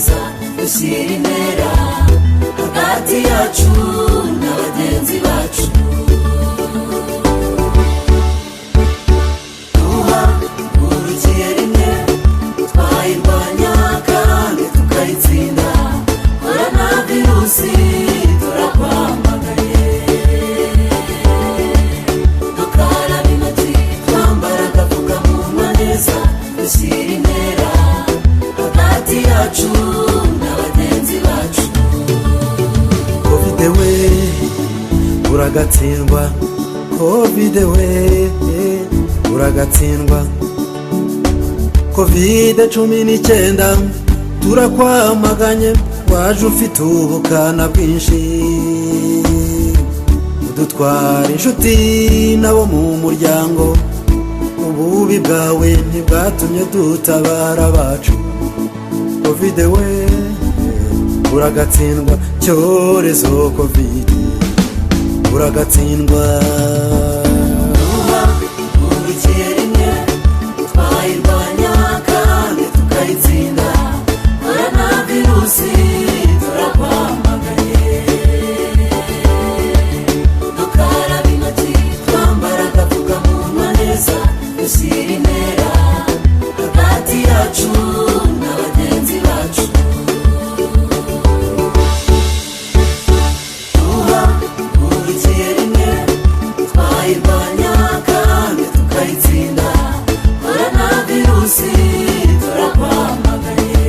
neza dushyira intera hagati yacu na bagenzi bacu. Duhagurukiye rimwe twayirwanya kandi tukayitsinda. Coronavirusi turakwamaganye. Dukaraba intoki twambara agapfukamunwa neza dushyira intera hagati yacu na bagenzi bacu. Covid we uragatsindwa, Covid we uragatsindwa. Covid-19 turakwamaganye, waje ufite ubukana bwinshi. Udutwara inshuti nabo mu muryango, ububi bwawe ntibwatumye dutabara abacu. Covid we uragatsindwa, cyorezo Covid uragatsindwa. Duhagurukiye rimwe twayirwanya kandi tukayitsinda. Coronavirusi turakwamaganye. Dukaraba intoki twambara agapfukamunwa neza dushyira intera hagati yacu na bagenzi bacu. Duhagurukiye rimwe twayirwanya kandi tukayitsinda. Coronavirusi turakwamaganye.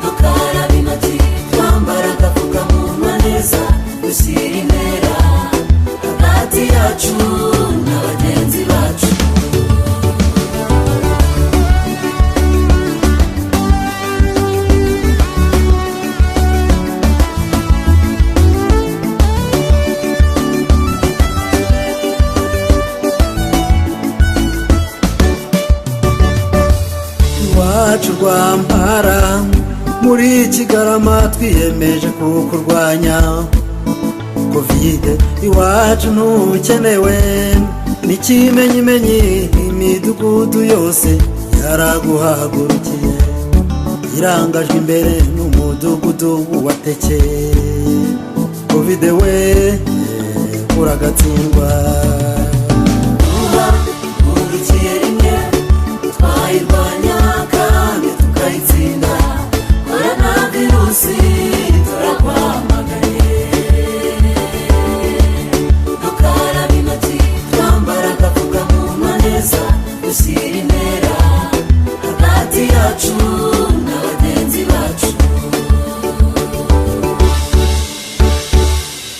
Dukaraba intoki twambara agapfukamunwa neza dushyira intera hagati yacu na bagenzi bacu. Iwacu Rwampara muri Kigarama twiyemeje kukurwanya Covid. Iwacu ntukenewe n'ikimenyimenyi, imidugudu yose yaraguhagurukiye. Irangajwe imbere n'umudugudu w'Uwateke. Covid we uragatsindwa. Duhagurukiye rimwe twayirwanya kandi tukayitsinda. Coronavirusi turakwamaganye. Dukaraba intoki twambara agapfukamunwa neza dushyira intera hagati yacu na bagenzi bacu.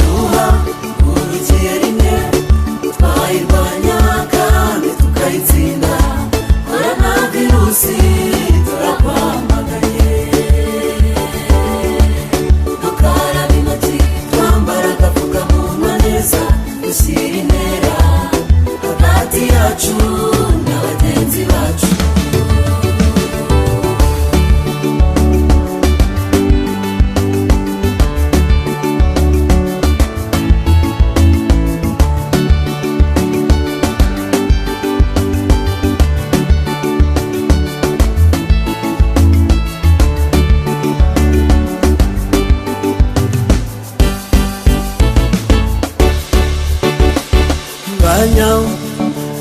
Duhagurukiye rimwe twayirwanya kandi tukayitsinda. Coronavirusi turakwamaganye. Dukaraba intoki twambara agapfukamunwa neza dushyira intera hagati yacu na bagenzi bacu.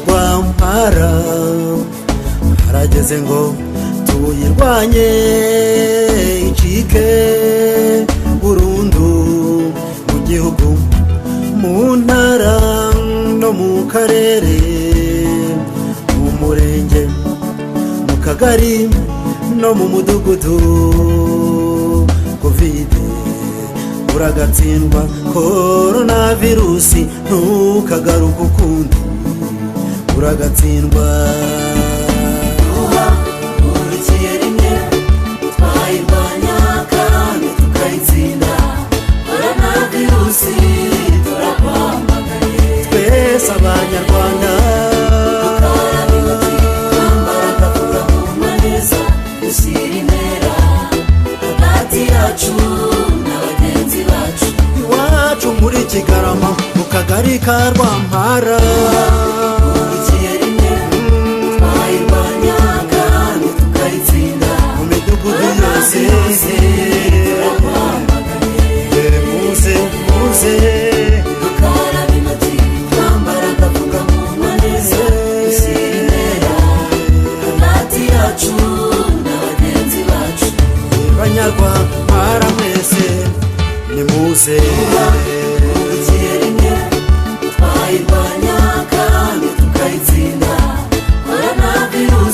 Rwampara harageze ngo tuyirwanye icike burundu mu gihugu, mu ntara no mu karere, mu murenge, mu kagari no mu mudugudu. Covid uragatsindwa, Coronavirusi ntukagaruka ukundi uragatsindwa. Duhagurukiye rimwe twayirwanya kandi tukayitsinda. Coronavirusi turakwamaganye. Twese Abanyarwanda dukaraba intoki twambara agapfukamunwa neza dushyira intera hagati yacu na bagenzi bacu. Iwacu muri Kigarama mu kagari ka Rwampara. Duhagurukiye rimwe twayirwanya kandi tukayitsinda.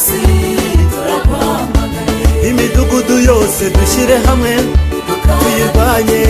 munsi turakwamaganye imidugudu yose dushyire hamwe tuyirwanye